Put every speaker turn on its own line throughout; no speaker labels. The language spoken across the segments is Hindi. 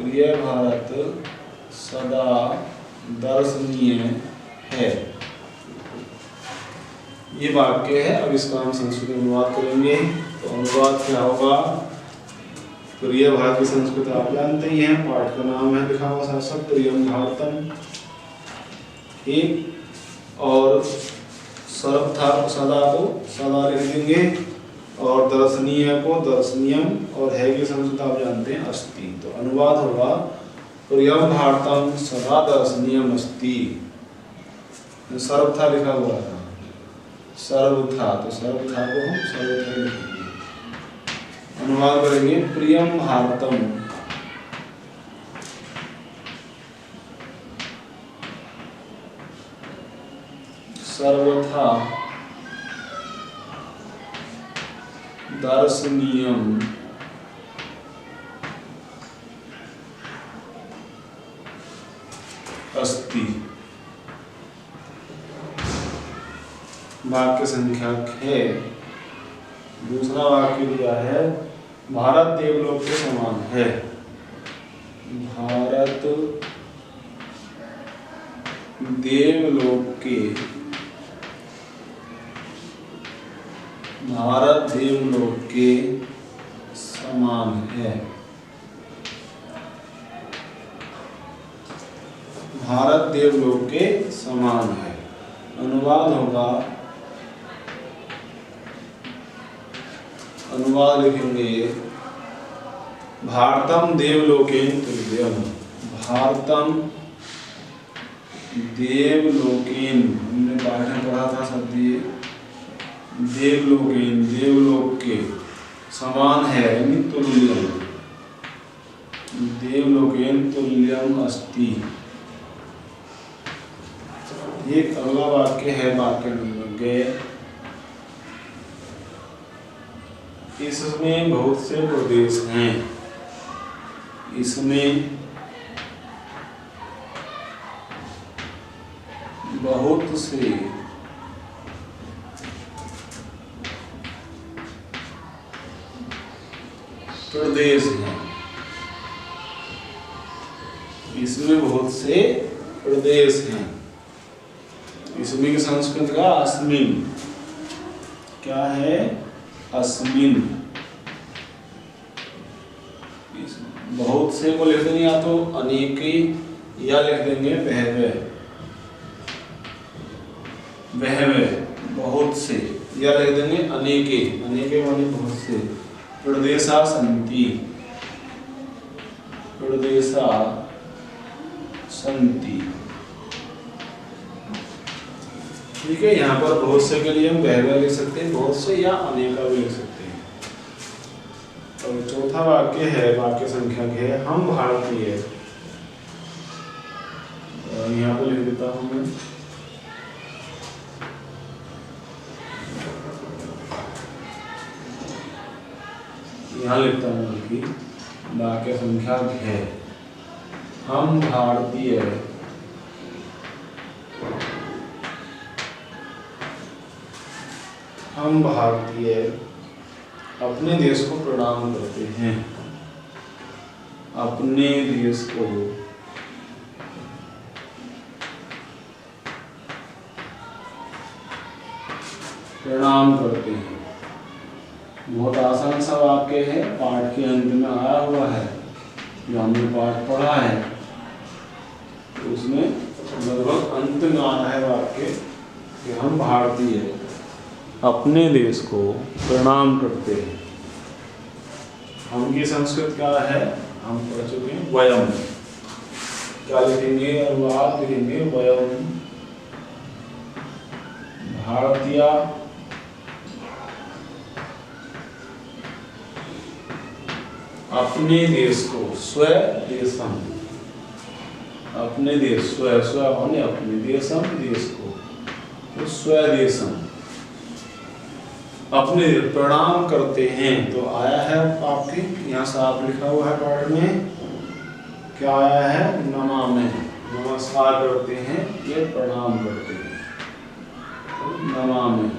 प्रिय भारत सदा दर्शनीय है। ये वाक्य है। अब इसका हम संस्कृत में अनुवाद करेंगे। तो अनुवाद क्या होगा? प्रिय भारत की संस्कृत आप जानते ही हैं, पाठ का नाम है लिखा हुआ साथ साथ प्रियम भारतम। ठीक। और सर्वथा सदा को सदा लिख देंगे और दर्शनीय को दर्शनीयम और है की संस्कृत आप जानते हैं अस्ति। तो अनुवाद होगा प्रियम भारतम सदा दर्शनीयम अस्ति। सर्वथा लिखा हुआ था, सर्वथा, तो सर्वथा को हम सर्वथा लिखेंगे। अनुवाद करेंगे प्रियम भारतम सर्वथा दर्शनीयम अस्ति। वाक्य संख्या है। दूसरा वाक्य दिया है भारत देवलोक के समान है। भारत देवलोक के, भारत देवलोक के समान है। भारत देवलोक के समान है। अनुवाद होगा, अनुवाद लिखेंगे भारतम देवलोकेन तुल्यम। भारतम देवलोकेन, हमने पाठ में पढ़ा था शब्द ये, देवलोकेन देवलोक के समान है यानी तुल्यम, देवलोकेन तुल्यम अस्ति। एक अगला वाक्य है वाक्य नंबर गए। इसमें बहुत से प्रदेश हैं। इसमें बहुत से प्रदेश हैं। इसमें बहुत से प्रदेश हैं। इसमें की संस्कृत का अस्मिन क्या है? अस्मिन। बहुत से को लिख देंगे या तो अनेके या लिख देंगे बहवे, बहवे बहुत से, या लिख देंगे अनेके, अनेके माने बहुत से। प्रदेशा संति, प्रदेशा संति। ठीक है। यहाँ पर बहुत से के लिए हम बहवे लिख सकते हैं, बहुत से या अनेका भी लिख सकते हैं। और चौथा वाक्य है वाक्य संख्या के हम भारतीय। यहाँ पर लिख देता हूँ मैं, यहाँ लिखता हूँ कि वाक्य संख्या है हम भारतीय हम भारतीय अपने देश को प्रणाम करते हैं। अपने देश को प्रणाम करते हैं। बहुत आसान सा वाक्य है, पाठ के अंत में आया हुआ है, जो हमने पाठ पढ़ा है तो उसमें लगभग अंत में आना है वाक्य कि हम भारतीय अपने देश को प्रणाम करते हैं। हम की संस्कृत क्या है? हम पढ़ चुके हैं वयम। क्या लिखेंगे? अनुवाद लिखेंगे वयम भारतीय अपने देश को स्वदेशम, अपने देश स्व स्व होने अपने देशम देश को तो स्वदेशम अपने प्रणाम करते हैं। तो आया है आपके यहाँ साफ लिखा हुआ है पाठ में, क्या आया है? नमामि, नमस्कार करते हैं, ये प्रणाम करते हैं। तो नमामि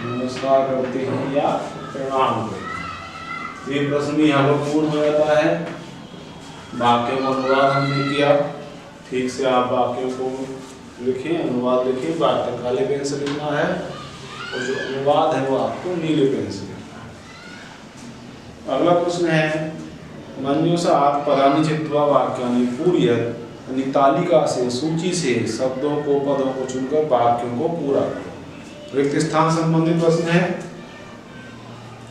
नमस्कार करते हैं या प्रणाम करते हैं। ये प्रश्न यहाँ पर पूर्ण हो जाता है। वाक्यों का अनुवाद हमने किया। ठीक से आप वाक्यों को लिखें, अनुवाद लिखें। वाक्य काले पेन से लिखना है और जो अनुवाद है वो आपको नीले पेन से लिखना है। अगला प्रश्न है, मन्योसा आप पदानि चित्वा वाक्यानि पूरयत, यानी तालिका से, सूची से शब्दों को, पदों को चुनकर वाक्यों को पूरा करो। रिक्त स्थान संबंधित प्रश्न है,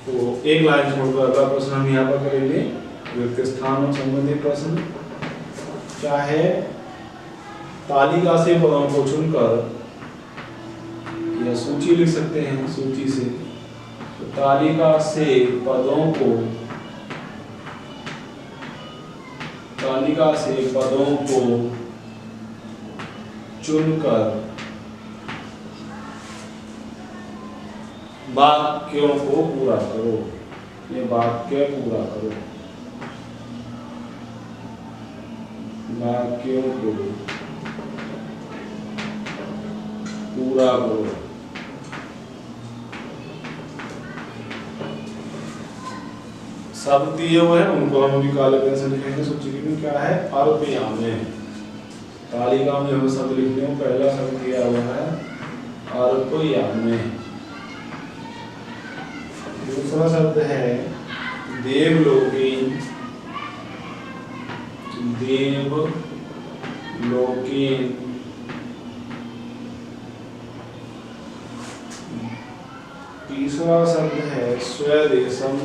तो एक लाइन छोड़कर अगला प्रश्न हम यहाँ पर करेंगे। रिक्त स्थान संबंधित प्रश्न क्या है, तालिका से पदों को चुनकर, या सूची लिख सकते हैं, सूची से, तो तालिका से पदों को, तालिका से पदों को चुनकर वाक्यों को पूरा करो। ये वाक्य पूरा करो, वाक्यों को पूरा करो। शब्द दिए हुए हैं उनको हम भी काले पेन से लिखेंगे। सूची में क्या है, अर्पयामे। तालिका में हमें शब्द लिखने में पहला शब्द दिया हुआ है अर्पयामे। दूसरा शब्द है देवलोकीन, देवलोकीन। तीसरा शब्द है स्वदेशम,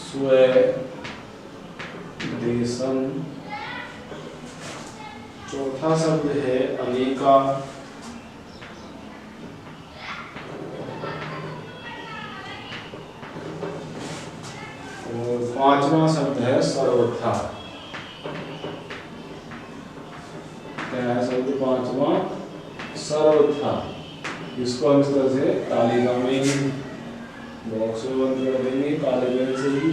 स्वदेशम। चौथा शब्द है अनेका, और पांचवा शब्द है सर्वथा। क्या है शब्द पांचवा, सर्वथा। इसको हम इस तरह से तालिका में बॉक्स में बंद कर देंगे काले पेन से ही।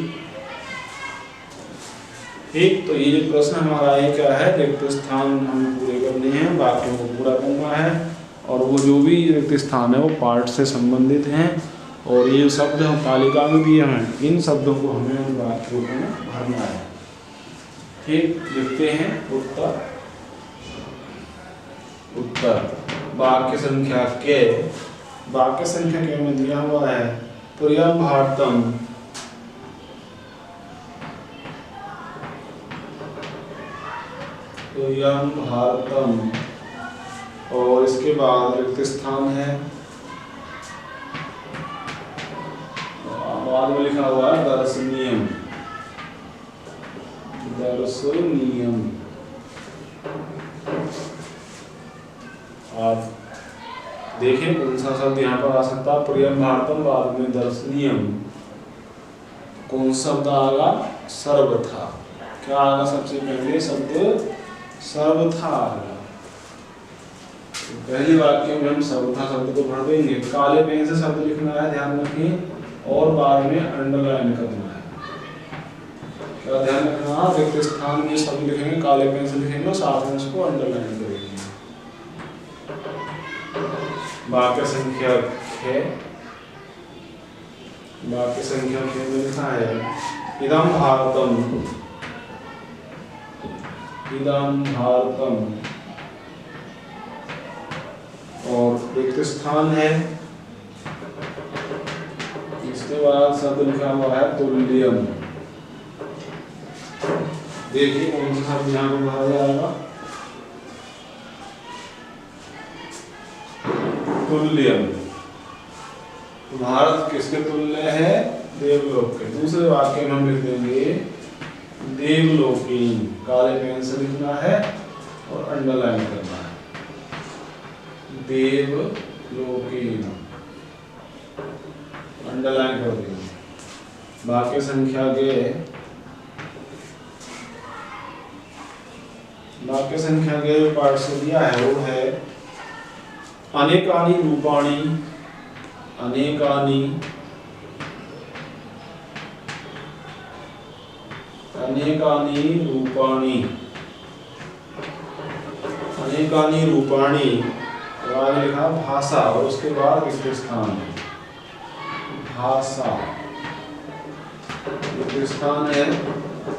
ठीक, तो ये जो प्रश्न हमारा है क्या है, रिक्त स्थान हमें पूरे करने हैं, वाक्यों को पूरा करना है, और वो जो भी रिक्त स्थान है वो पार्ट से संबंधित हैं, और ये शब्द हम तालिका में दिए हैं, इन शब्दों को हमें उन वाक्यों में भरना है। ठीक, लिखते हैं उत्तर। उत्तर वाक्य संख्या के, वाक्य संख्या के में दिया हुआ है प्रियम भारतम, प्रियम भारतम, और इसके बाद रिक्त स्थान है, बाद में लिखा हुआ है दर्शनीयम, दर्शनीयम। आप देखें कौन सा शब्द यहाँ पर आ सकता है, प्रियम भारतम, बाद में दर्शनीयम। कौन शब्द आएगा, सर्वथा। क्या आएगा सबसे पहले शब्द, सर्वथा आएगा। तो पहले वाक्य में हम सर्वथा शब्द को भर देंगे। काले पेन से शब्द लिखना है, ध्यान रखें, और बाद में अंडरलाइन करना है। क्या ध्यान रखना, रिक्त स्थान में शब्द लिखेंगे, काले पेन से लिखेंगे, साथ में उसको अंडरलाइन करेंगे। वाक्य संख्या 6, वाक्य संख्या 6 में लिखा है इदम भारतम, इदम भारतम, और रिक्त स्थान है, इसके बाद शब्द लिखा हुआ है तुल्यम। देखिए कौन सा शब्द यहाँ पर भरा जाएगा, तुल्यम। भारत किसके तुल्य है, देवलोक के। दूसरे वाक्य में हम लिख देंगे देवलोकीन, काले पेन से लिखना है और अंडरलाइन करना है, देवलोकीन, अंडरलाइन कर देंगे। वाक्य संख्या के, वाक्य संख्या के पार्ट से दिया है वो है अनेकानि रूपाणि, अनेकानि, अनेकानि रूपाणि, अनेकानि रूपाणि, और लिखा भाषा, और उसके बाद रिक्त स्थान भाषा। एक स्थान है